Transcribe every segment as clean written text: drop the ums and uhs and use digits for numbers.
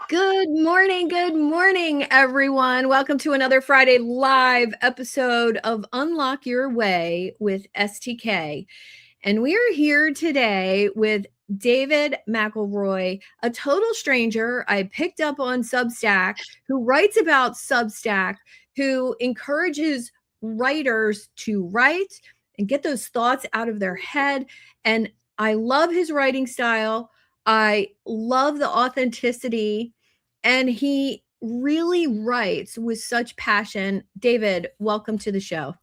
Good morning, everyone. Welcome to another Friday live episode of Unlock Your Way with STK. And we are here today with David Mcllroy, a total stranger I picked up on Substack, who writes about Substack, who encourages writers to write and get those thoughts out of their head. And I love his writing style. I love the authenticity, and he really writes with such passion. David, welcome to the show.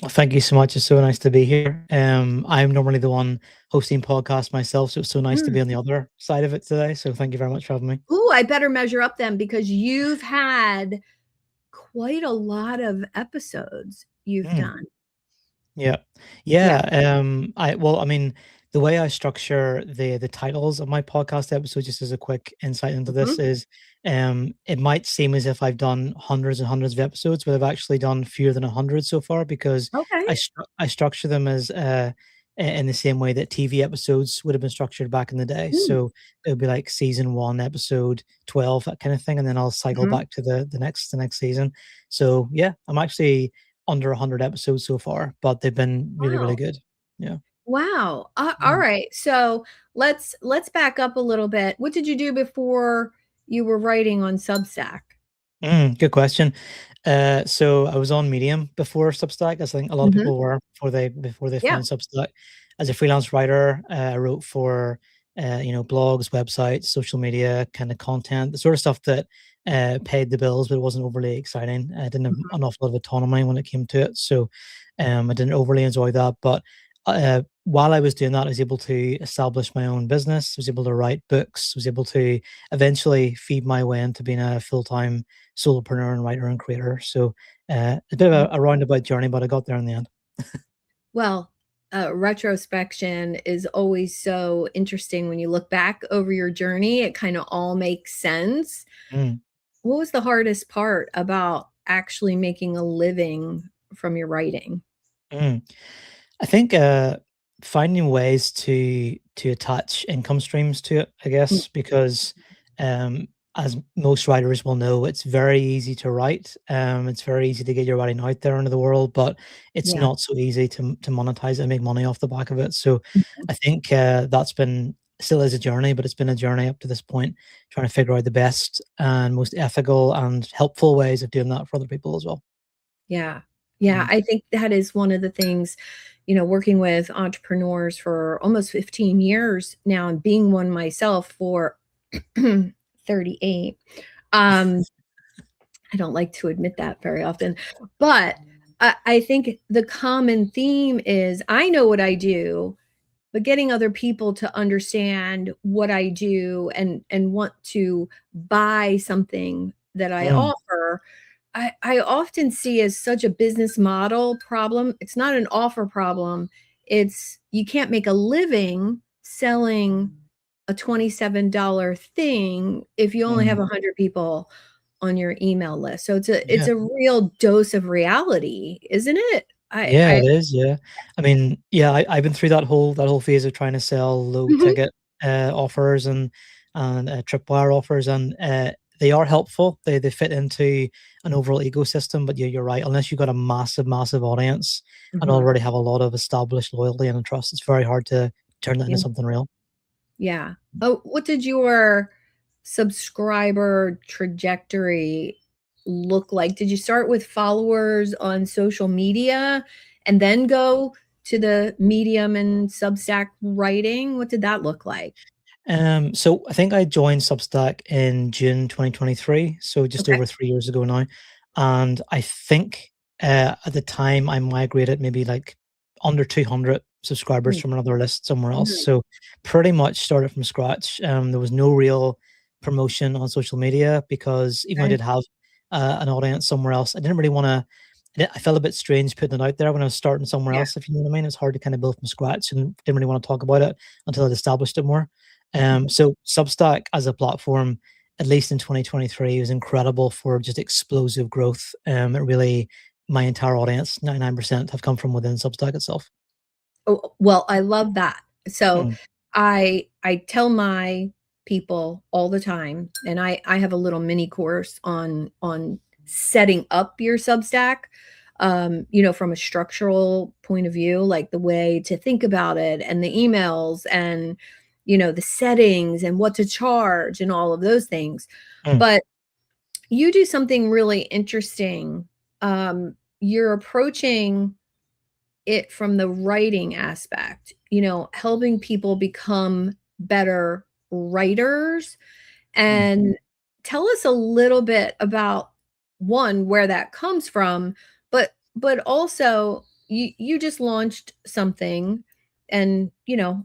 Well, thank you so much. It's so nice to be here. I'm normally the one hosting podcasts myself, so it's so nice to be on the other side of it today. So thank you very much for having me. Ooh, I better measure up then, because you've had quite a lot of episodes you've done. Yeah. The way I structure the titles of my podcast episodes, just as a quick insight into this, is it might seem as if I've done hundreds and hundreds of episodes, but I've actually done fewer than 100 so far, because I structure them as in the same way that TV episodes would have been structured back in the day. So it would be like season 1, episode 12, that kind of thing, and then I'll cycle back to the next season. So yeah, I'm actually under 100 episodes so far, but they've been really good. Yeah. Wow. All right. So let's back up a little bit. What did you do before you were writing on Substack? Good question. So I was on Medium before Substack, as I think a lot of people were before they found Substack. As a freelance writer, I wrote for blogs, websites, social media kind of content, the sort of stuff that paid the bills, but it wasn't overly exciting. I didn't have an awful lot of autonomy when it came to it, so I didn't overly enjoy that. But while I was doing that, I was able to establish my own business. I was able to write books. I was able to eventually feed my way into being a full-time solopreneur and writer and creator. So a bit of a roundabout journey, but I got there in the end. Well, retrospection is always so interesting. When you look back over your journey, it kind of all makes sense. What was the hardest part about actually making a living from your writing? I think finding ways to attach income streams to it, I guess, because as most writers will know, it's very easy to write. It's very easy to get your writing out there into the world, but it's not so easy to monetize it and make money off the back of it. So I think that's been, still is a journey, but it's been a journey up to this point, trying to figure out the best and most ethical and helpful ways of doing that for other people as well. Yeah. I think that is one of the things, working with entrepreneurs for almost 15 years now, and being one myself for 38. I don't like to admit that very often, but I think the common theme is, I know what I do, but getting other people to understand what I do and want to buy something that I offer, I often see as such a business model problem. It's not an offer problem. It's, you can't make a living selling a $27 thing if you only have 100 people on your email list. So it's a real dose of reality, isn't it? It is. Yeah. I mean, I've been through that whole phase of trying to sell low ticket offers and tripwire offers, and they are helpful. They fit into an overall ecosystem, but you're right. Unless you've got a massive audience and already have a lot of established loyalty and trust, it's very hard to turn that into something real. Yeah. Oh, what did your subscriber trajectory look like? Did you start with followers on social media and then go to the Medium and Substack writing? What did that look like? So I think I joined Substack in June 2023, so just over 3 years ago now. And I think at the time I migrated maybe like under 200 subscribers from another list somewhere else. So pretty much started from scratch. There was no real promotion on social media, because even though I did have an audience somewhere else, I didn't really want to. I felt a bit strange putting it out there when I was starting somewhere else, if you know what I mean. It's hard to kind of build from scratch, and didn't really want to talk about it until I'd established it more. So Substack as a platform, at least in 2023, was incredible for just explosive growth. It really, my entire audience, 99%, have come from within Substack itself. Oh, well, I love that. So I tell my people all the time, and I have a little mini course on setting up your Substack, from a structural point of view, like the way to think about it and the emails and the settings and what to charge and all of those things. Mm, But you do something really interesting. You're approaching it from the writing aspect, helping people become better writers. mm, And tell us a little bit about one, where that comes from, but also you just launched something, and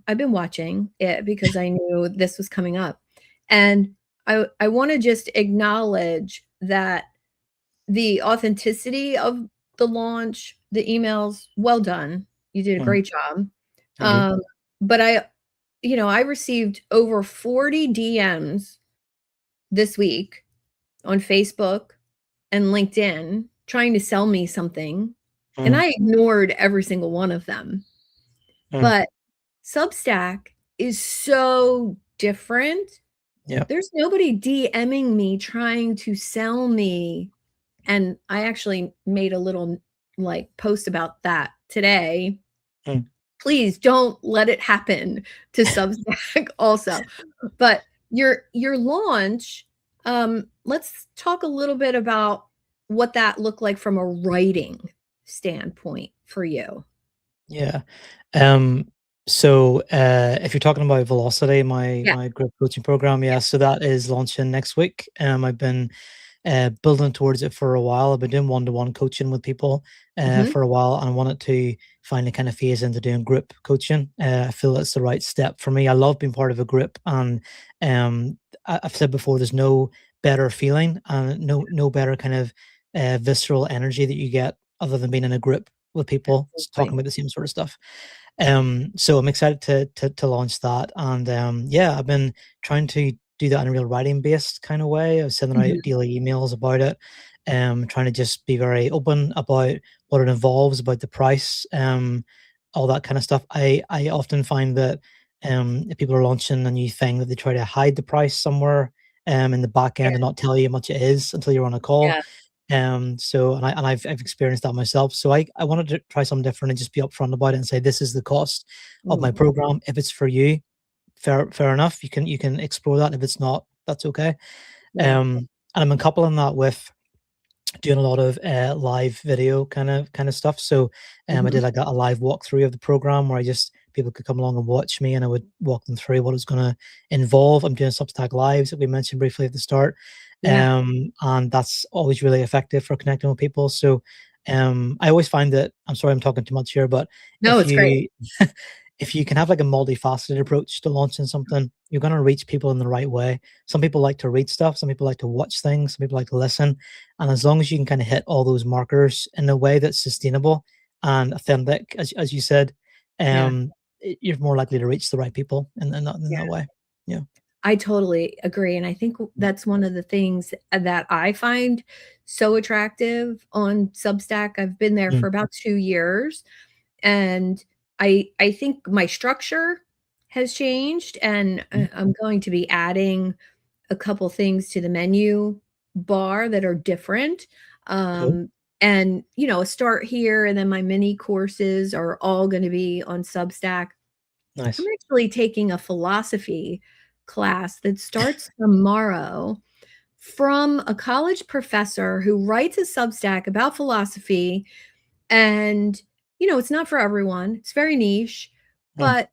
I've been watching it because I knew this was coming up. And I want to just acknowledge that the authenticity of the launch, the emails, well done. You did a mm. great job. Thank you. Um, but I received over 40 DMs this week on Facebook and LinkedIn trying to sell me something, and Mm, I ignored every single one of them. mm. But Substack is so different. Yeah. There's nobody DMing me trying to sell me. And I actually made a little like post about that today. Mm. Please don't let it happen to Substack also. But your launch, let's talk a little bit about what that looked like from a writing standpoint for you. Yeah. Um, if you're talking about Velocity, my Yeah, my group coaching program, yeah. yeah, so that is launching next week. I've been building towards it for a while. I've been doing one-to-one coaching with people Mhm. for a while, and I wanted to finally kind of phase into doing group coaching. I feel it's the right step for me. I love being part of a group, and I've said before, there's no better feeling and no better kind of visceral energy that you get other than being in a group with people talking Absolutely. about the same sort of stuff. So I'm excited to launch that, and yeah, I've been trying to do that in a real writing based kind of way. I was sending out Mhm. daily emails about it, trying to just be very open about what it involves, about the price, all that kind of stuff. I often find that if people are launching a new thing, that they try to hide the price somewhere in the back Yeah, end and not tell you how much it is until you're on a call. yeah. I've experienced that myself. So I wanted to try something different and just be upfront about it and say this is the cost of my Mm, program. If it's for you, fair enough. You can explore that. If it's not, that's okay. yeah. And I'm coupling that with doing a lot of live video kind of stuff. So I Mhm. did like a live walkthrough of the program where I just people could come along and watch me, and I would walk them through what it's going to involve. I'm doing Substack lives that we mentioned briefly at the start, Yeah. and that's always really effective for connecting with people. So I always find that I'm sorry I'm talking too much here, but No, if it's great. you if you can have like a multifaceted approach to launching something, you're going to reach people in the right way. Some people like to read stuff, some people like to watch things, some people like to listen. And as long as you can kind of hit all those markers in a way that's sustainable and authentic, as you said, Yeah, you're more likely to reach the right people in that yeah. way. Yeah. I totally agree, and I think Mm, that's one of the things that I find so attractive on Substack. I've been there mm, for about 2 years, and I think my structure has changed, and mm, I'm going to be adding a couple things to the menu bar that are different, cool. um, and, start here, and then my mini courses are all gonna be on Substack. I'm Nice. actually taking a philosophy class that starts tomorrow from a college professor who writes a Substack about philosophy. And, it's not for everyone, it's very niche, Mm, but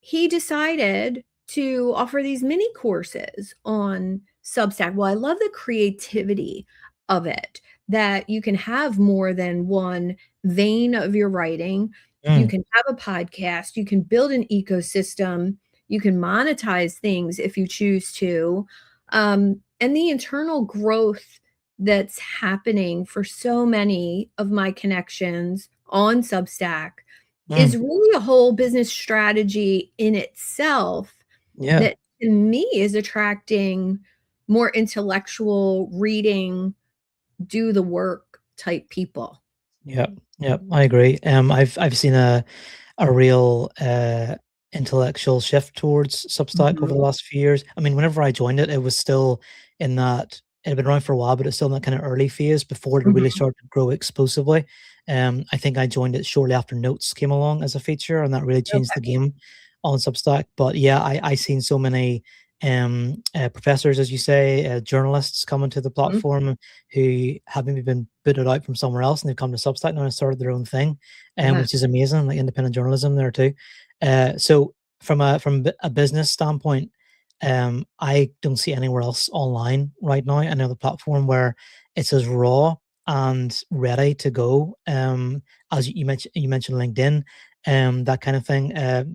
he decided to offer these mini courses on Substack. Well, I love the creativity of it, that you can have more than one vein of your writing. You mm, can have a podcast, you can build an ecosystem, you can monetize things if you choose to. And the internal growth that's happening for so many of my connections on Substack is mm. really a whole business strategy in itself Yeah. that to me is attracting more intellectual reading, do the work type people. Yeah. Yeah. I agree. I've seen a real intellectual shift towards Substack over the Mhm. last few years. I mean, whenever I joined it, it was still in that it had been around for a while, but it's still in that kind of early phase before it really Mhm. started to grow explosively. I think I joined it shortly after Notes came along as a feature, and that really changed the Okay. game on Substack. But yeah, I seen so many professors, as you say, journalists coming to the Mhm. platform who have maybe been booted out from somewhere else and they've come to Substack now and started their own thing, Yeah. which is amazing, like independent journalism there too. So from a business standpoint, I don't see anywhere else online right now another platform where it's as raw and ready to go. As you mentioned LinkedIn, that kind of thing.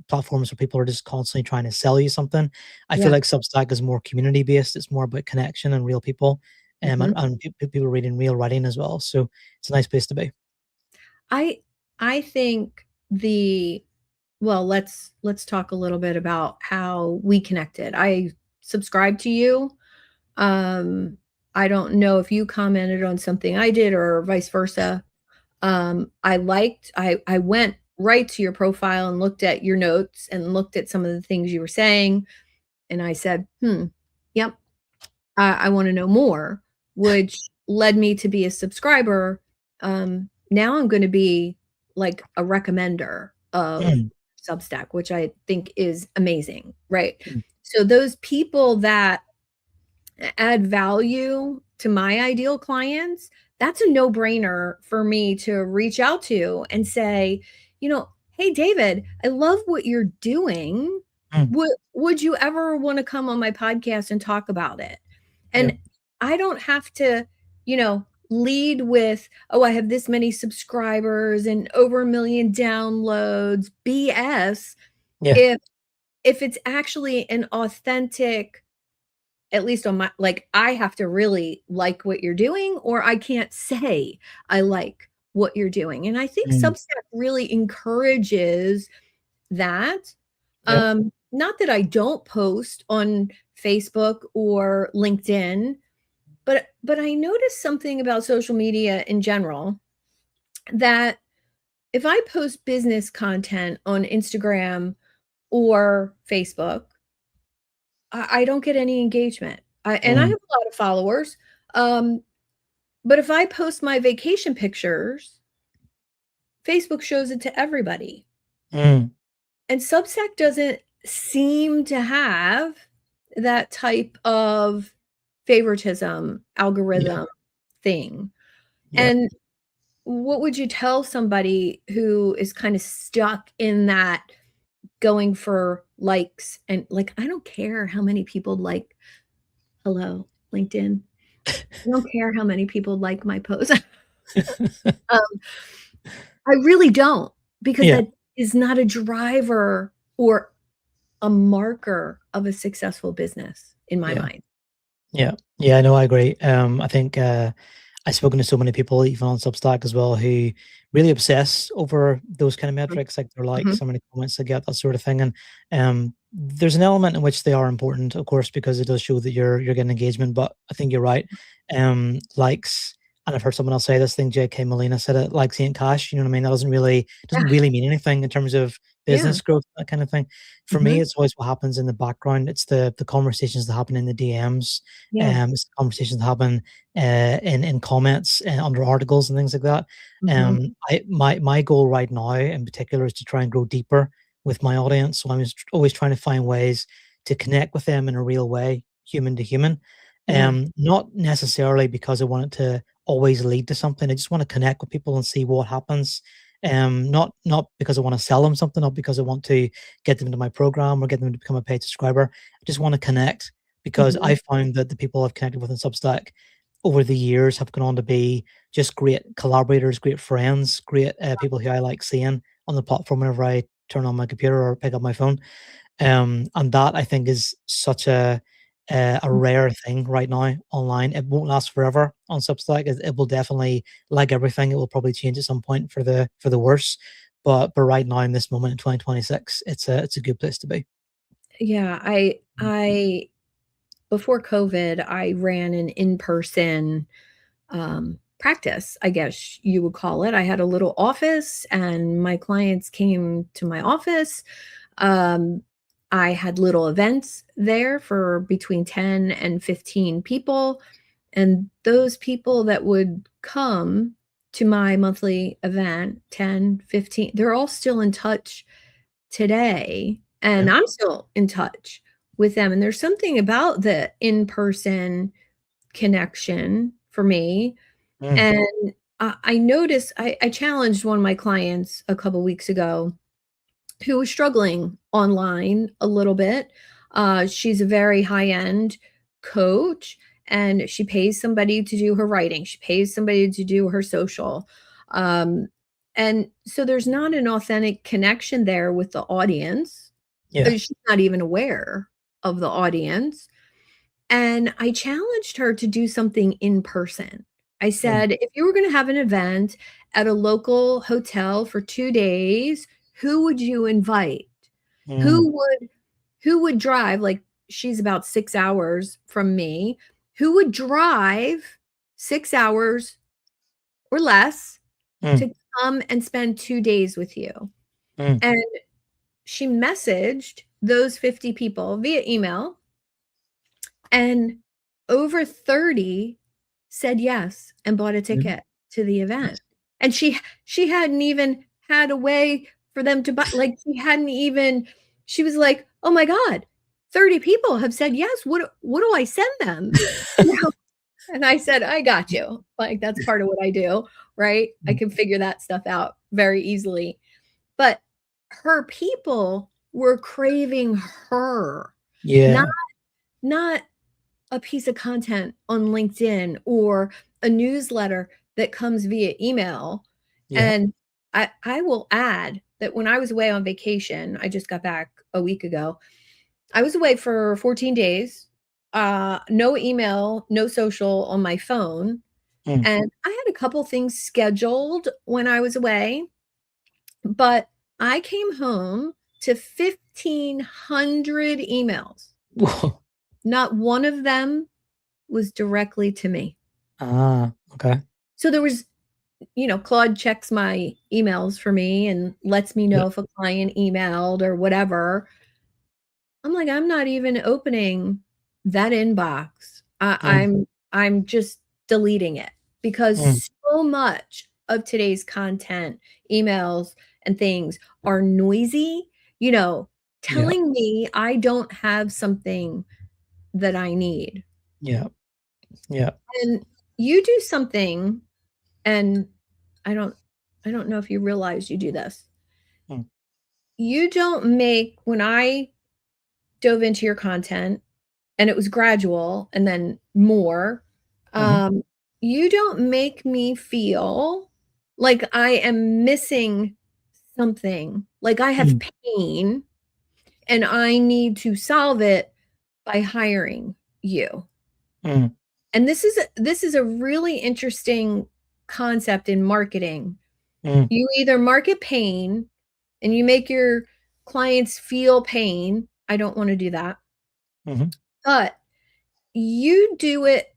Platforms where people are just constantly trying to sell you something. I feel Yeah. like Substack is more community based. It's more about connection and real people, Mhm. and people reading real writing as well. So it's a nice place to be. I I think the well, let's talk a little bit about how we connected. I subscribe to you. Um, I don't know if you commented on something I did or vice versa. I went right to your profile and looked at your notes and looked at some of the things you were saying, and I said, "Hmm, yep, I wanna know more," which led me to be a subscriber. Now I'm gonna be like a recommender of Mm, Substack, which I think is amazing, right? mm, So those people that add value to my ideal clients, that's a no-brainer for me to reach out to and say, "Hey, David, I love what you're doing. mm, Would you ever wanna come on my podcast and talk about it?" yeah, And I don't have to, lead with, "Oh, I have this many subscribers and over 1,000,000 downloads," BS, yeah, if it's actually an authentic, at least on my, like, I have to really like what you're doing, or I can't say I like what you're doing, and I think mm, Substack really encourages that. yeah, Not that I don't post on Facebook or LinkedIn, but I noticed something about social media in general, that if I post business content on Instagram or Facebook, I don't get any engagement. I have mm, a lot of followers, um, but if I post my vacation pictures, Facebook shows it to everybody, mm, and Substack doesn't seem to have that type of favoritism yeah, algorithm thing. yeah, And what would you tell somebody who is kinda stuck in that, going for likes, and, like, I don't care how many people like, hello, LinkedIn. I don't care how many people like my post. Um, I really don't, because yeah, that is not a driver or a marker of a successful business in my yeah. mind. Yeah, yeah, no, I agree. I think I've spoken to so many people, even on Substack as well, who really obsess over those kind of Mhm, metrics, like their likes, mhm, how many comments they get, that sort of thing. And there's an element in which they are important, of course, because it does show that you're getting engagement. But I think you're right. Likes, and I've heard someone else say this thing. J.K. Molina said it: "Likes ain't cash." You know what I mean? That doesn't yeah, really mean anything in terms of yeah, business growth, that kind of thing. For me, mhm, it's always what happens in the background. It's the conversations that happen in the DMs, yeah, it's conversations that happen in comments under articles and things like that. mhm, My goal right now in particular is to try and grow deeper with my audience. So I'm just always trying to find ways to connect with them in a real way, human to human. yeah, Not necessarily because I want it to always lead to something. I just want to connect with people and see what happens. Not because I want to sell them something, not because I want to get them into my program or get them to become a paid subscriber. I just want to connect because mhm, I found that the people I've connected with in Substack over the years have gone on to be just great collaborators, great friends, great people who I like seeing on the platform whenever I turn on my computer or pick up my phone. And that I think is such a mhm, rare thing right now online. It won't last forever on Substack. It will definitely, like everything, it will probably change at some point for the worse. But right now in this moment in 2026, it's a good place to be. yeah, I before COVID, I ran an in-person, practice, I guess you would call it. I had a little office and my clients came to my office. Um, I had little events there for between 10 and 15 people. And those people that would come to my monthly event, 10, 15, they're all still in touch today. And Yeah. I'm still in touch with them. And there's something about the in person connection for me. Mm. And I noticed, I challenged one of my clients a couple weeks ago who was struggling online a little bit. She's a very high end coach and she pays somebody to do her writing, she pays somebody to do her social. Um, and so there's not an authentic connection there with the audience. Yeah. She's not even aware of the audience. And I challenged her to do something in person. I Mm. said, if you were going to have an event at a local hotel for 2 days, who would you invite? Mm. Who would who would drive? Like she's about 6 hours from me. Who would drive 6 hours or less Mm. to come and spend 2 days with you? Mm. And she messaged those 50 people via email. And over 30 said yes and bought a Mm. ticket to the event. Nice. And she hadn't even had a way for them to buy, like, she hadn't even she was like, "Oh my god, 30 people have said yes. What do I send them?" You know? And I said, "I got you." Like, that's part of what I do, right? I Mm. can figure that stuff out very easily. But her people were craving her, not Yeah. not a piece of content on LinkedIn or a newsletter that comes via email. Yeah. And I will add that when I was away on vacation, I just got back a week ago. I was away for 14 days. No email, no social on my phone. Mm. And I had a couple things scheduled when I was away, but I came home to 1,500 emails. Whoa. Not one of them was directly to me. Ah, okay. So there was, Claude checks my emails for me and lets me Yeah. know if a client emailed or whatever. I'm like, I'm not even opening that inbox. Mm. I'm just deleting it Mm. because so much of today's content, emails and things are noisy, you know, Yeah. telling me I don't have something that I need. Yeah. Yeah. And you do something, and I don't I don't know if you realize you do this. Mm. You don't make when I dove into your content, and it was gradual and then more, Mhm. um, you don't make me feel like I am missing something, like I have Mm. pain and I need to solve it by hiring you. Mm. And this is a really interesting concept in marketing. Mm. You either market pain and you make your clients feel pain. I don't wanna do that. Mhm. But you do it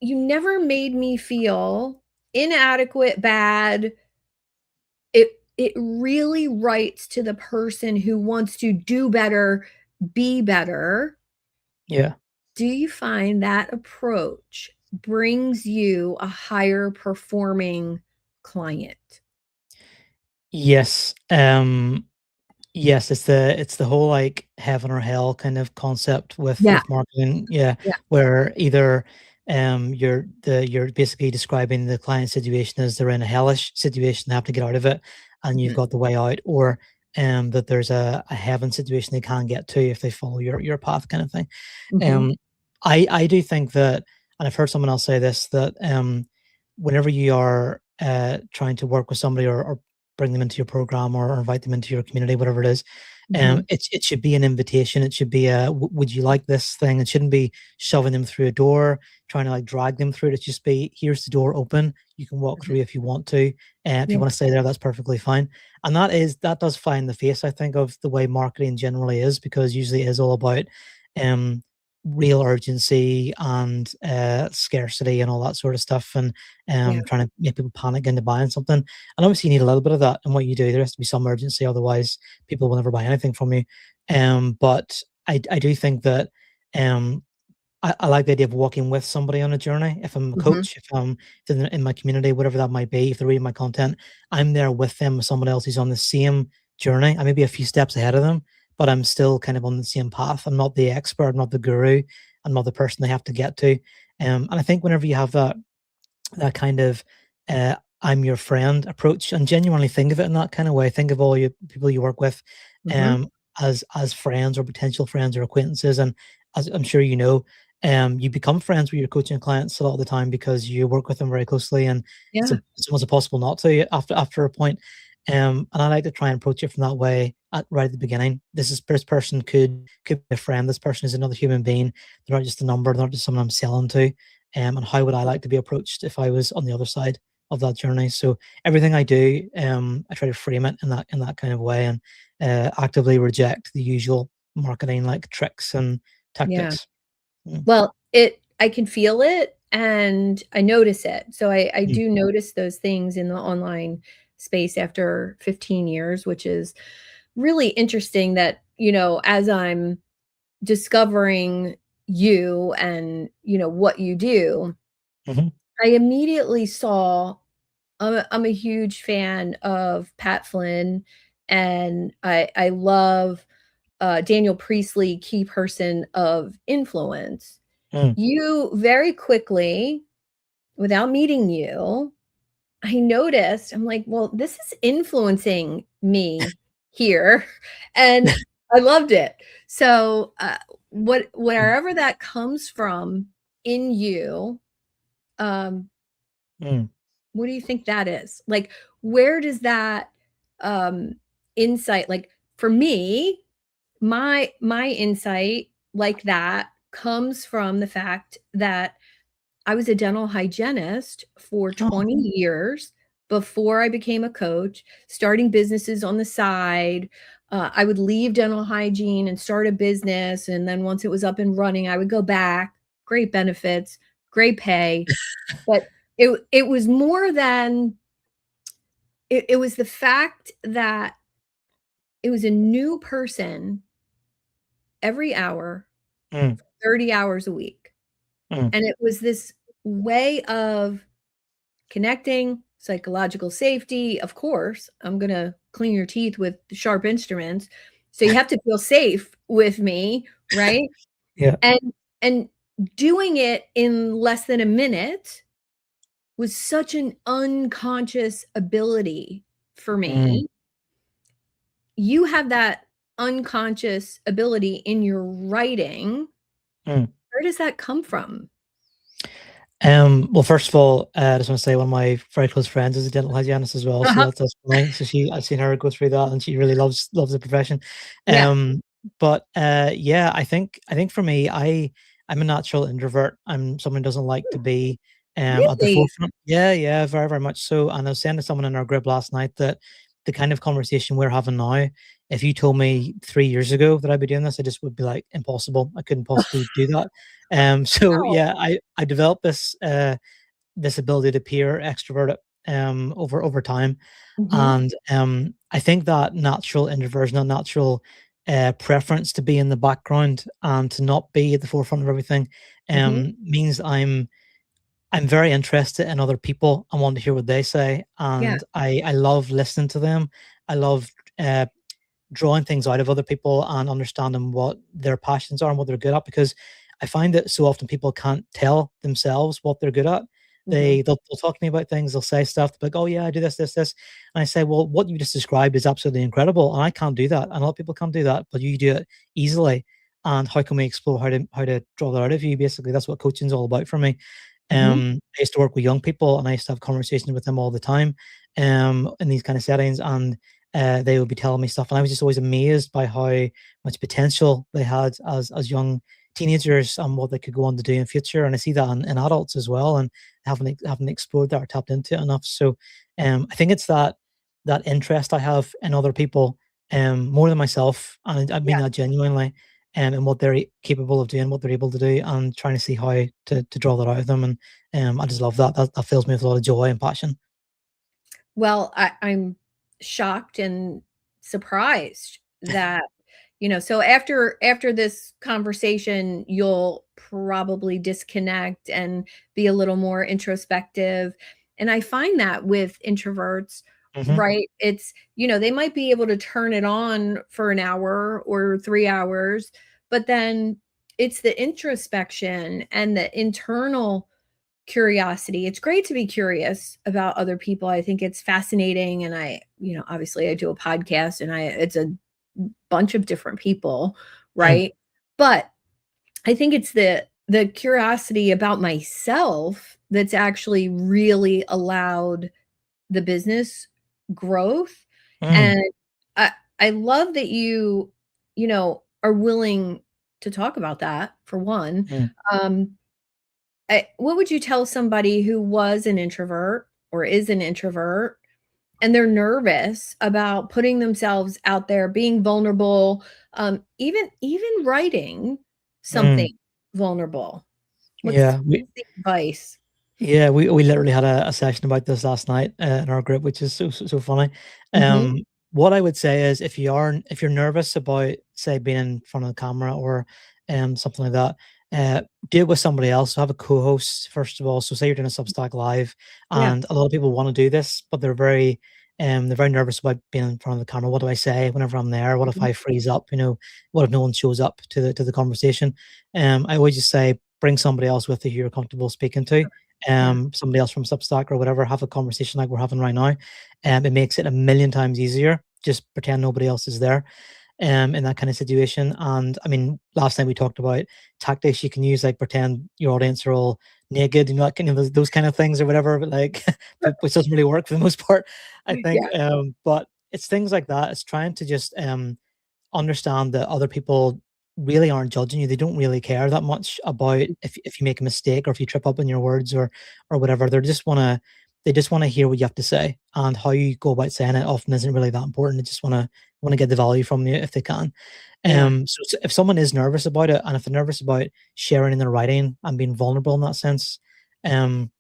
you never made me feel inadequate, bad. It really writes to the person who wants to do better, be better. Yeah. Do you find that approach brings you a higher performing client? Yes. Yes, it's the whole, like, heaven or hell kind of concept Yeah, with marketing, yeah, yeah, where either, you're basically describing the client situation as they're in a hellish situation, they have to get out of it, and you've mhm, got the way out, or, that there's a heaven situation they can get to if they follow your path kind of thing. mhm, Um, I do think that, and I've heard someone else say this, that, whenever you are, trying to work with somebody or bring them into your program or invite them into your community, whatever it is, mhm, it should be an invitation. It should be a, would you like this thing? It shouldn't be shoving them through a door, trying to like drag them through it. It just be, here's the door open. You can walk mhm. through if you want to. If you Yeah, want to stay there, that's perfectly fine. And that does fly in the face, I think, of the way marketing generally is, because usually it is all about um real urgency and scarcity and all that sort of stuff, and Yeah. trying to make people panic into buying something. And obviously, you need a little bit of that in what you do. There has to be some urgency, otherwise, people will never buy anything from you. But I do think that um, I like the idea of walking with somebody on a journey. If I'm a Mhm. coach, if I'm in my community, whatever that might be, if they're reading my content, I'm there with them, with someone else who's on the same journey. I may be a few steps ahead of them, but I'm still kind of on the same path. I'm not the expert, I'm not the guru, I'm not the person they have to get to. And I think whenever you have that kind of I'm your friend approach, and genuinely think of it in that kind of way. Think of all you people you work with Mhm. um, as friends or potential friends or acquaintances. And as I'm sure you know, you become friends with your coaching clients a lot of the time because you work with them very closely, and Yeah. it's almost impossible not to after a point. And I like to try and approach it from that way right at the beginning. This person could be a friend. This person is another human being. They're not just a number. They're not just someone I'm selling to. And how would I like to be approached if I was on the other side of that journey? So everything I do, I try to frame it in that kind of way, and actively reject the usual marketing like tricks and Yeah. tactics. Mm, Well, I can feel it and I notice it. So I mm, do notice those things in the online space after 15 years, which is really interesting that, as I'm discovering you and, what you do, mhm, I immediately saw I'm a huge fan of Pat Flynn, and I love, Daniel Priestley, key person of influence. mm, You very quickly, without meeting you, I noticed, I'm like, "Well, this is influencing me here," and I loved it. So, mm, wherever that comes from in you, um, mm, what do you think that is? Like, where does that, um, insight like, for me, my insight like that comes from the fact that I was a dental hygienist for oh, 20 years before I became a coach, starting businesses on the side. I would leave dental hygiene and start a business, and then once it was up and running, I would go back. Great benefits, great pay, but it was more than it was the fact that it was a new person every hour, mm, 30 hours a week, mm, and it was this way of connecting, psychological safety, of course, I'm gonna clean your teeth with sharp instruments, so you have to feel safe with me, right? yeah, And doing it in less than a minute was such an unconscious ability for mm, me. You have that unconscious ability in your writing. mm. Where does that come from? Well, first of all, I just want to say one of my very close friends is a dental hygienist as well, so Uh-huh. that's funny. So I've seen her go through that, and she really loves the profession. Yeah. But yeah, I think for me, I'm a natural introvert. I'm someone who doesn't like to be at the Really? forefront. Yeah, yeah, very very much so. And I was saying to someone in our group last night that the kind of conversation we're having now, if you told me 3 years ago that I'd be doing this, I just would be like impossible. I couldn't possibly do that. So Wow. yeah, I developed this ability to peer extrovert over time, Mhm. and I think that natural introversion, that natural preference to be in the background and to not be at the forefront of everything, Mhm. means I'm very interested in other people. I want to hear what they say, Yeah. and I love listening to them. I love uh, drawing things out of other people and understanding what their passions are and what they're good at, because I find that so often people can't tell themselves what they're good at. Mhm. They'll talk to me about things, they'll say stuff like, "Oh yeah, I do this," and I say, "Well, what you just described is absolutely incredible, and I can't do that, and a lot of people can't do that, but you do it easily. And how can we explore how to draw that out of you?" Basically, that's what coaching is all about for me. Mhm. I used to work with young people, and I used to have conversations with them all the time, in these kind of settings, and they would be telling me stuff, and I was just always amazed by how much potential they had as young teenagers and what they could go on to do in future. And I see that in adults as well, and haven't explored that or tapped into it enough. So, I think it's that interest I have in other people, more than myself, and I mean Yeah. that genuinely. and what they're capable of doing, what they're able to do, and trying to see how to draw that out of them. And I just love that. That fills me with a lot of joy and passion. Well, I'm shocked and surprised that, so after this conversation, you'll probably disconnect and be a little more introspective. And I find that with introverts, Hmm. right? It's, they might be able to turn it on for an hour or 3 hours, but then it's the introspection and the internal curiosity. It's great to be curious about other people. I think it's fascinating, and obviously I do a podcast, and it's a bunch of different people, Mm, right? But I think it's the curiosity about myself that's actually really allowed the business growth. mm, And I I love that are willing to talk about that, for one. mm, Um, what would you tell somebody who was an introvert or is an introvert and they're nervous about putting themselves out there, being vulnerable, even writing mm. something vulnerable? Yeah, What's the advice? yeah, we literally had a session about this last night in our group, which is so funny. Mhm. What I would say is if you're nervous about, say, being in front of the camera or something like that, do it with somebody else. So have a co-host first of all. So say you're doing a Substack live, Yeah. and a lot of people want to do this, but they're very nervous about being in front of the camera. What do I say whenever I'm there? What if Mhm. I freeze up? What if no one shows up to the conversation? I always just say bring somebody else with you who you're comfortable speaking to, Yeah. somebody else from Substack or whatever, have a conversation like we're having right now. It makes it a million times easier. Just pretend nobody else is there, in that kind of situation. And I mean, last night we talked about tactics you can use, like pretend your audience are all naked, like kind of those kind of things or whatever, but like, which doesn't really work for the most part, I think. Yeah. But it's things like that. It's trying to just understand that other people really aren't judging you. They don't really care that much about if you make a mistake or if you trip up in your words or whatever. They just wanna hear what you have to say, and how you go about saying it often isn't really that important. They just wanna get the value from you if they can. Yeah. So if someone is nervous about it, and if they're nervous about sharing in their writing and being vulnerable in that sense, um,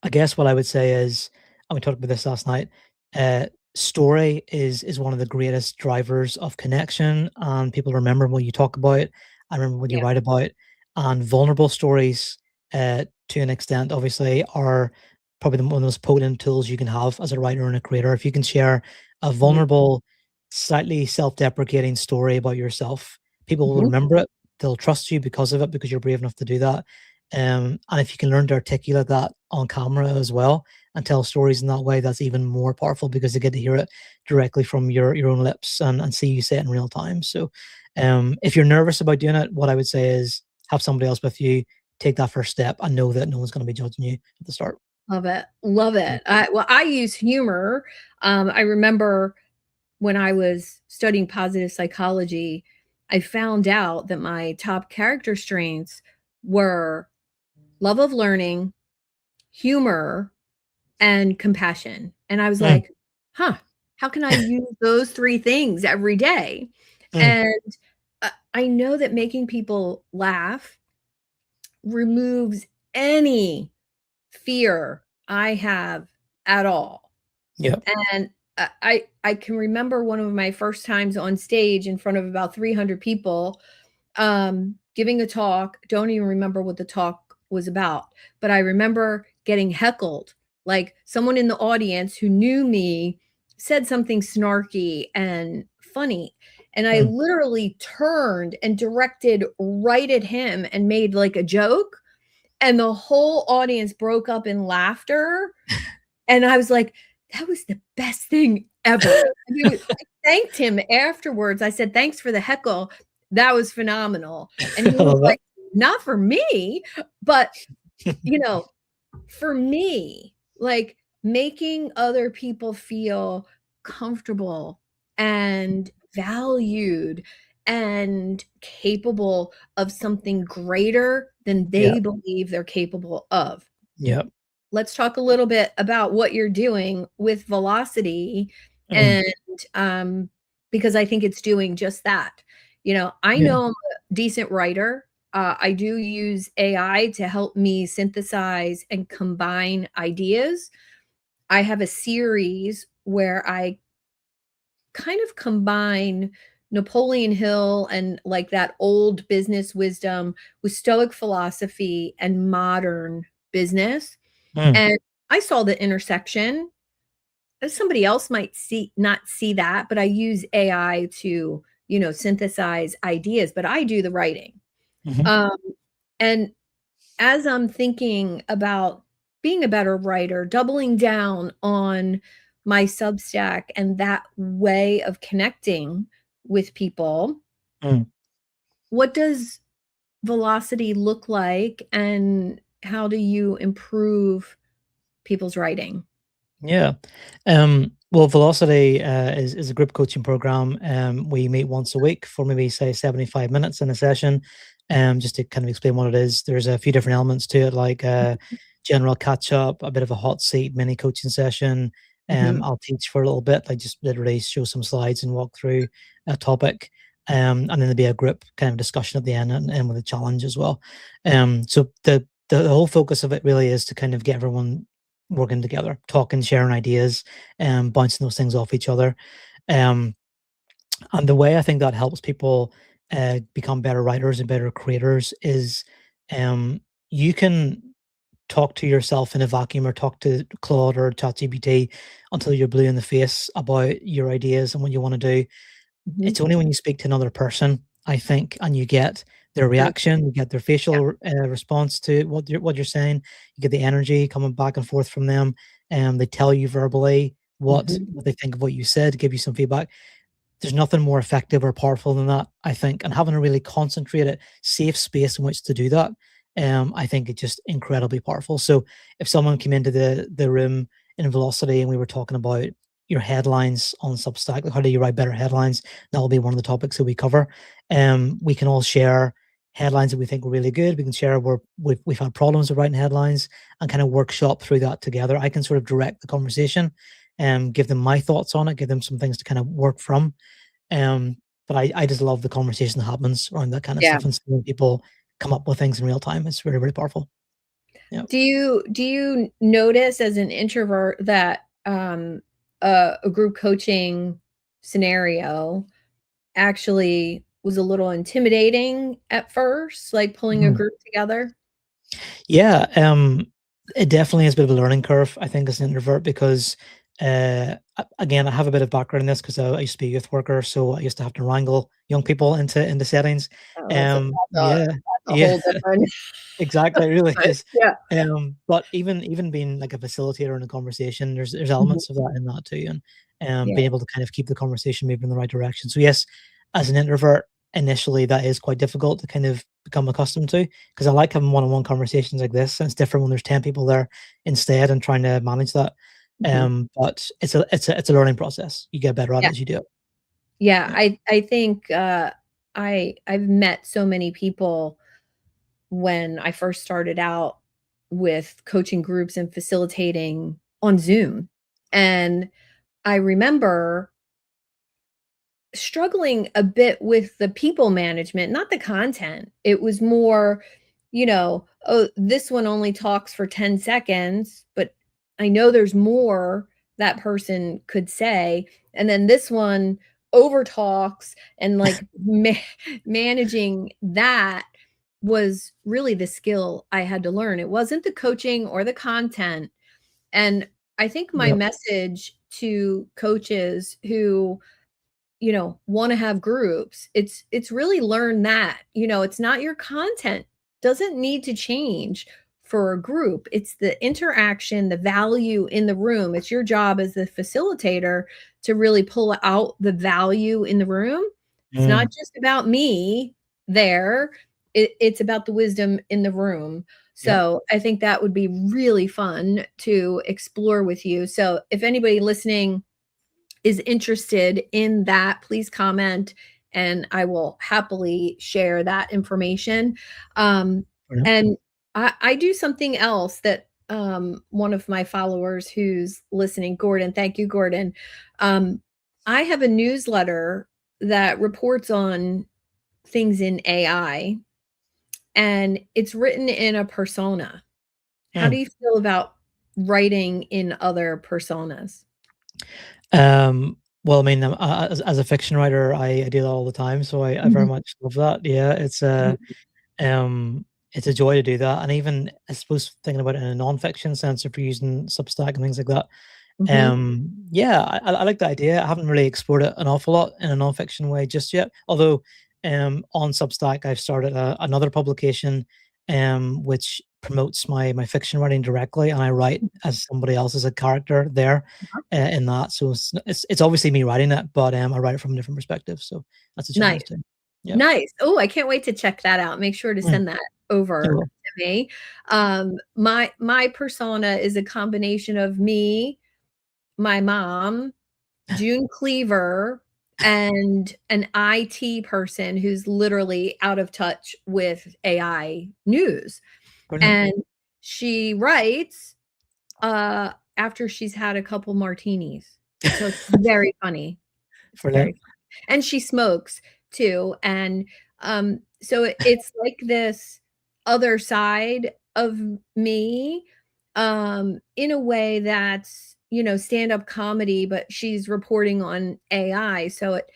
I guess what I would say is, and we talked about this last night, uh, story is one of the greatest drivers of connection, and people remember what you talk about. I remember what you Yeah. write about, and vulnerable stories, to an extent, obviously, are probably one of the most potent tools you can have as a writer and a creator. If you can share a Mhm. vulnerable, slightly self-deprecating story about yourself, people will Mhm. remember it. They'll trust you because of it, because you're brave enough to do that. And if you can learn to articulate that on camera as well and tell stories in that way, that's even more powerful because they get to hear it directly from your own lips and see you say it in real time. So, if you're nervous about doing it, what I would say is have somebody else with you, take that first step, and know that no one's going to be judging you at the start. Love it. Love Mm, it. I use humor. I remember when I was studying positive psychology, I found out that my top character strengths were love of learning, humor, and compassion. And I was mm, like, huh, how can I use those 3 things every day? mm, And I know that making people laugh removes any fear I have at all. yeah. And I can remember one of my first times on stage in front of about 300 people, giving a talk. Don't even remember what the talk was about, but I remember getting heckled. Like someone in the audience who knew me said something snarky and funny. And I Mm. literally turned and directed right at him and made like a joke. And the whole audience broke up in laughter, and I was like, "That was the best thing ever." I thanked him afterwards. I said, "Thanks for the heckle. That was phenomenal." And he I was love like, "Not for me, but, that. you know, for me." Like, making other people feel comfortable and valued and capable of something greater than Yeah, they believe they're capable of. yeah. Let's talk a little bit about what you're doing with Velocity, Mm, and, because I think it's doing just that. I Yeah. know I'm a decent writer. I do use AI to help me synthesize and combine ideas. I have a series where I kind of combine Napoleon Hill and like that old business wisdom with Stoic philosophy and modern business. Mm, And I saw the intersection. Somebody else might not see that, but I use AI to, synthesize ideas, but I do the writing. mhm, Um, and as I'm thinking about being a better writer, doubling down on my Substack and that way of connecting with people, mm. what does velocity look like and how do you improve people's writing? Yeah. Well, Velocity is a group coaching program. We meet once a week for maybe say 75 minutes in a session. Just to kind of explain what it is. There's a few different elements to it, like general catch up, a bit of a hot seat mini coaching session. Mhm. I'll teach for a little bit, like just literally show some slides and walk through a topic. And then there'll be a group kind of discussion at the end and with a challenge as well. So the whole focus of it really is to kind of get everyone working together, talking, sharing ideas, bouncing those things off each other. Um, and the way I think that helps people become better writers and better creators is um, you can talk to yourself in a vacuum or talk to Claude or ChatGPT until you're blue in the face about your ideas and what you want to do. Mhm. It's only when you speak to another person, I think, and you get their Good. reaction, you get their Yeah. facial response to what you're saying, you get the energy coming back and forth from them, and they tell you verbally Mhm. what they think of what you said, give you some feedback. There's nothing more effective or powerful than that, I think, and having a really concentrated, safe space in which to do that, I think it's just incredibly powerful. So if someone came into the room in Velocity and we were talking about your headlines on Substack, like how do you write better headlines? That will be one of the topics that we cover. We can all share headlines that we think were really good. We can share where we've had problems with writing headlines and kind of workshop through that together. I can sort of direct the conversation and give them my thoughts on it, give them some things to kind of work from. But I just love the conversation that happens around that kind of Yeah. stuff and seeing people come up with things in real time. It's really, really powerful. Yeah. Do you notice as an introvert that, a group coaching scenario actually was a little intimidating at first, like pulling a Mhm. group together? Yeah, it definitely is a bit of a learning curve, I think, as an introvert because, again, I have a bit of background in this because I used to be a youth worker, so I used to have to wrangle young people into settings. Oh, Yeah, that's a yeah. whole different Exactly, it really but is. yeah. But even being like a facilitator in a conversation, there's Mhm. elements of that in that too, and Yeah, being able to kind of keep the conversation moving in the right direction. So yes, as an introvert, initially that is quite difficult to kind of become accustomed to because I like having one-on-one conversations like this, and it's different when there's 10 people there instead and trying to manage that. mhm. But it's a learning process. You get better at Yeah, it as you do it. yeah, Yeah. I think, I've met so many people when I first started out with coaching groups and facilitating on Zoom, and I remember struggling a bit with the people management, not the content. It was more, "Oh, this one only talks for 10 seconds, but I know there's more that person could say, and then this one over talks," and, like, managing that was really the skill I had to learn. It wasn't the coaching or the content, and I think my Yep. message to coaches who wanna have groups. It's really learn that, it's not your content doesn't need to change for a group. It's the interaction, the value in the room. It's your job as the facilitator to really pull out the value in the room. It's not Mm, just about me there. It's about the wisdom in the room. yep. So, I think that would be really fun to explore with you. So, if anybody listening is interested in that, please comment and I will happily share that information. Um, Fair enough. and I do something else that one of my followers who's listening, Gordon, thank you, Gordon. Um, I have a newsletter that reports on things in AI, and it's written in a persona. How do Mm. you feel about writing in other personas? Well, I mean, as a fiction writer, I do that all the time, so I very Mhm, much love that. Yeah, mhm, um, it's a joy to do that, and even I suppose thinking about it in a non-fiction sense, if you're using Substack and things like that. mhm, Yeah, I like the idea. I haven't really explored it an awful lot in a non-fiction way just yet. Although, on Substack, I've started another publication, which promotes my fiction writing directly, and I write as somebody else as a character there, uh-huh. in that. So it's obviously me writing it, but I write it from a different perspective. So that's a Nice, challenge too. Yeah. nice. Oh, I can't wait to check that out. Make sure to Mm. send that over Oh, to me. My persona is a combination of me, my mom, June Cleaver, and an IT person who's literally out of touch with AI news. brilliant. And she writes, after she's had a couple martinis. So it's very funny. It's very Brilliant. funny. And she smokes too, and, so it's like this other side of me, in a way that's, stand-up comedy, but she's reporting on AI, so it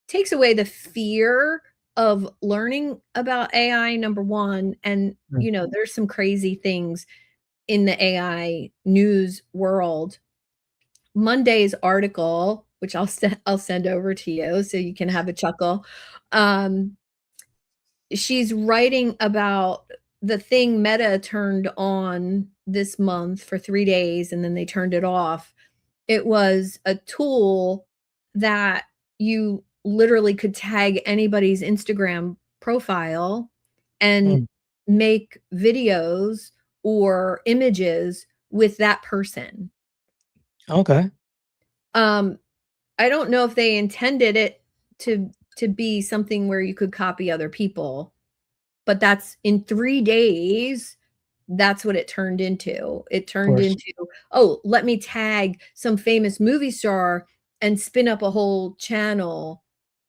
takes away the fear of learning about AI, number 1, and, Mm. there's some crazy things in the AI news world. Monday's article, which I'll send over to you so you can have a chuckle. Um, she's writing about the thing Meta turned on this month for 3 days, and then they turned it off. It was a tool that you literally could tag anybody's Instagram profile and Mm. make videos or images with that person. Okay. Um, I don't know if they intended it to be something where you could copy other people, but that's in 3 days, that's what it turned into. It Of turned course. into, "Oh, let me tag some famous movie star and spin up a whole channel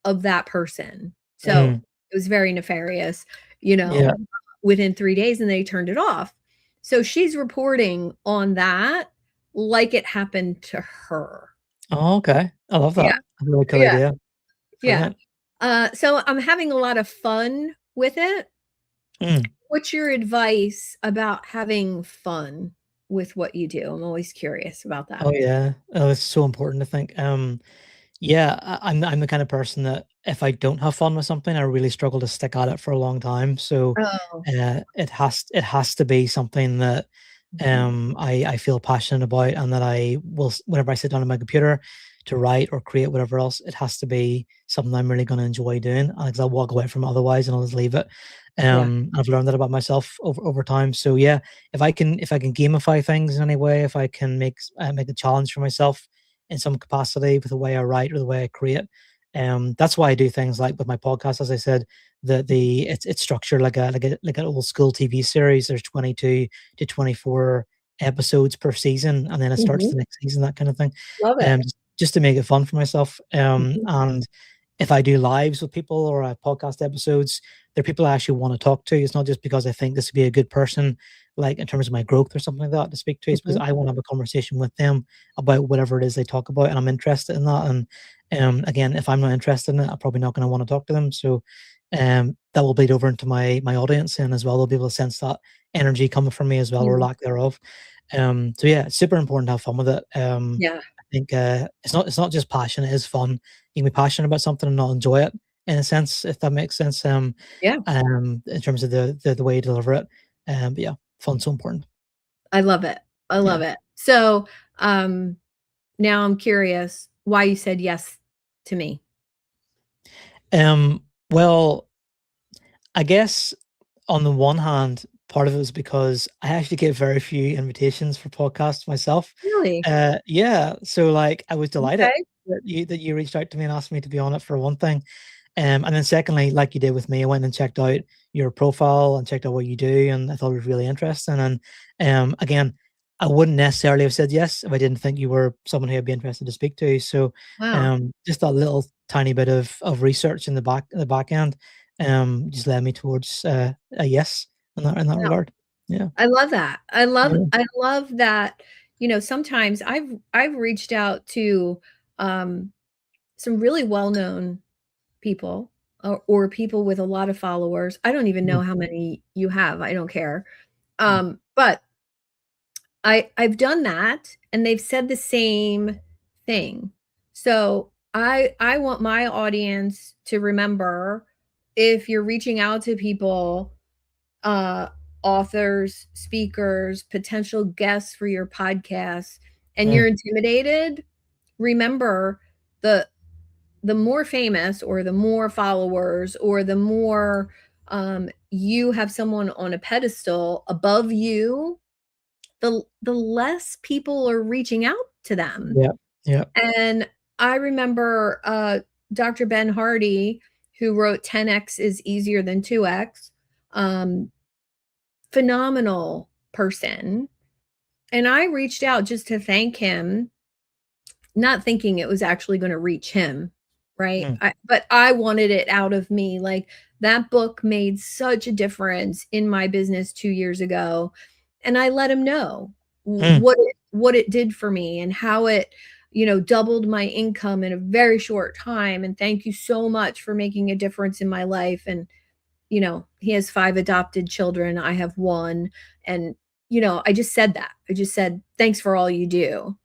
of that person." So, Mm. it was very nefarious, Yeah. within 3 days, and they turned it off. So, she's reporting on that like it happened to her. Oh, okay. I love Yeah, that. That's a really cool yeah, idea. yeah. Brilliant. So I'm having a lot of fun with it. Mm. What's your advice about having fun with what you do? I'm always curious about that. Oh, yeah. Oh, it's so important, I think. Yeah, I'm the kind of person that if I don't have fun with something, I really struggle to stick at it for a long time. So, Oh, it has to be something that mhm. I feel passionate about, and that I will whenever I sit down on my computer to write or create whatever else, it has to be something I'm really going to enjoy doing, because I'll walk away from it otherwise, and I'll just leave it. Yeah. I've learned that about myself over time. So yeah, if I can gamify things in any way, if I can make a challenge for myself in some capacity with the way I write or the way I create. That's why I do things like with my podcast, as I said, it's structured like an old school TV series. There's 22 to 24 episodes per season, and then it starts Mhm. the next season, that kind of thing. Love it. Just to make it fun for myself. Mhm. And if I do lives with people or podcast episodes, they're people I actually want to talk to. It's not just because I think this would be a good person, like in terms of my growth or something like that, to speak to. It's because Mhm. I want to have a conversation with them about whatever it is they talk about, and I'm interested in that. And again, if I'm not interested in it, I'm probably not going to want to talk to them. So that will bleed over into my audience, and as well, they'll be able to sense that energy coming from me as well, or Mm. lack thereof. So yeah, it's super important to have fun with it. Yeah. I think it's not just passion; it is fun. You can be passionate about something and not enjoy it, in a sense, if that makes sense. Yeah. In terms of the way you deliver it. But yeah, fun's so important. I love it. I Yeah. love it. So, um, now I'm curious why you said yes to me. Well, I guess on the one hand, part of it was because I actually get very few invitations for podcasts myself. Really? Yeah, so like I was delighted Okay. that you reached out to me and asked me to be on it, for one thing. And then secondly, like you did with me, I went and checked out your profile and checked out what you do, and I thought it was really interesting. And again, I wouldn't necessarily have said yes if I didn't think you were someone who I'd be interested to speak to. So Wow. just that little tiny bit of research in the back end just led me towards a yes in that Yeah. regard. Yeah. I love that. Yeah. I love that, sometimes I've reached out to, um, some really well-known people, or people with a lot of followers. I don't even Mm, know how many you have, I don't care. mm, But I've done that, and they've said the same thing. So, I want my audience to remember, if you're reaching out to people, uh, authors, speakers, potential guests for your podcast, and mm, you're intimidated, remember, the more famous, or the more followers, or the more, you have someone on a pedestal above you, the less people are reaching out to them. yeah. Yeah. And I remember, Dr. Ben Hardy, who wrote 10x is easier than 2x, um, phenomenal person. And I reached out just to thank him, not thinking it was actually going to reach him, right? Mm, But I wanted it out of me. Like, that book made such a difference in my business 2 years ago, and I let him know mm, what it did for me, and how it, doubled my income in a very short time. And thank you so much for making a difference in my life. And he has 5 adopted children. I have one, and I just said that. I just said, thanks for all you do.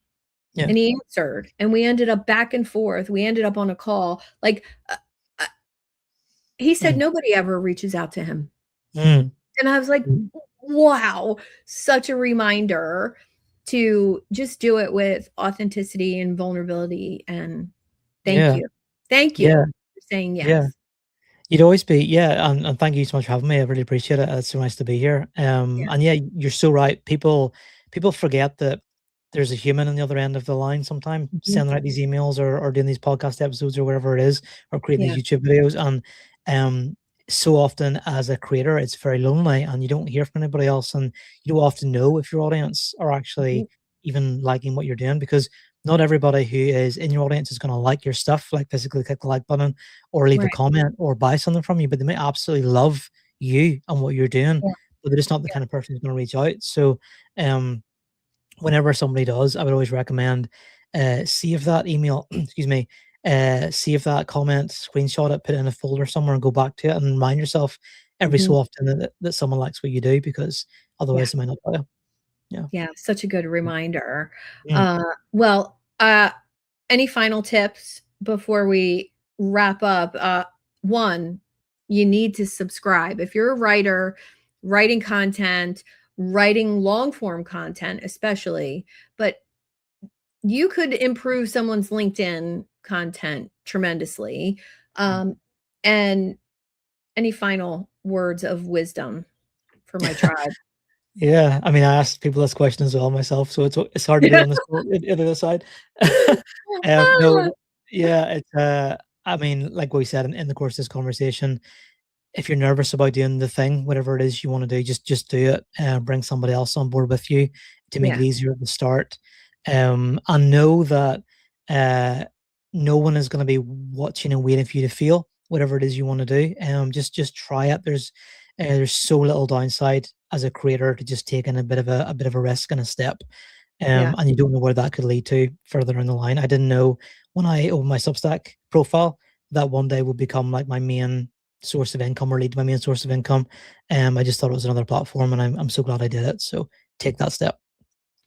yeah. And he answered, and we ended up back and forth. We ended up on a call. Like, uh, he said Mm, nobody ever reaches out to him. mm, And I was like, mm, wow, such a reminder to just do it with authenticity and vulnerability. And thank yeah. you. Thank you Yeah. for saying Yeah. yes. You'd always be, yeah, and thank you so much for having me. I really appreciate it. It's so nice to be here. Yeah. And yeah, you're so right. People forget that there's a human on the other end of the line sometimes, Mhm. sending out these emails or doing these podcast episodes or whatever it is, or creating Yeah. these YouTube videos. And so often as a creator, it's very lonely and you don't hear from anybody else. And you don't often know if your audience are Mhm. actually even liking what you're doing, because not everybody who is in your audience is going to like your stuff, like physically click the like button or leave a Right. comment or buy something from you, but they might absolutely love you and what you're doing, Yeah. but they're just not the Yeah. kind of person who's going to reach out. So, um, whenever somebody does, I would always recommend save that email, excuse me, save that comment, screenshot it, put it in a folder somewhere, and go back to it and remind yourself every Mhm. so often that someone likes what you do, because Yeah. otherwise they might not tell you. Yeah. Yeah. Such a good reminder. Mm. Well, any final tips before we wrap up? One, you need to subscribe. If you're a writer, writing content, writing long form content, especially, but you could improve someone's LinkedIn content tremendously. Mm. Um, and any final words of wisdom for my tribe? Yeah, I mean, I asked people this question as well myself, so it's hard to be on the spot on the other side. No, yeah, it's I mean, like we said in the course of this conversation, if you're nervous about doing the thing, whatever it is you want to do, just do it. Bring somebody else on board with you to make it Yeah, easier at the start. And know that uh, no one is going to be watching and waiting for you to feel whatever it is you want to do. Just try it. There's so little downside as a creator to just taking a bit of a risk and a step. yeah, And you don't know where that could lead to further down the line. I didn't know when I opened my Substack profile that one day would become like my main source of income, or lead to my main source of income. I just thought it was another platform, and I'm so glad I did it. So take that step.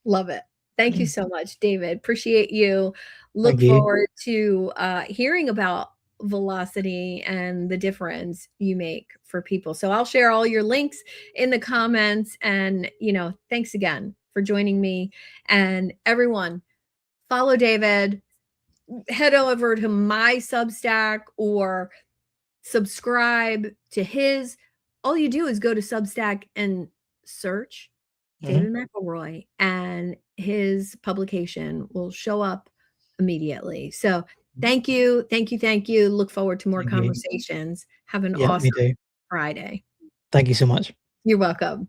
love it. Thank you Mm. so much, David. Appreciate you. Look Thank you. forward to hearing about velocity and the difference you make for people. So I'll share all your links in the comments. And, thanks again for joining me. And everyone, follow David. Head over to my Substack, or subscribe to his. All you do is go to Substack and search Mhm. David Mcllroy, and his publication will show up immediately. So thank you. Thank you. Thank you. Look forward to more Thank you. conversations. Have an Yeah, me awesome too. Friday. Thank you so much. You're welcome.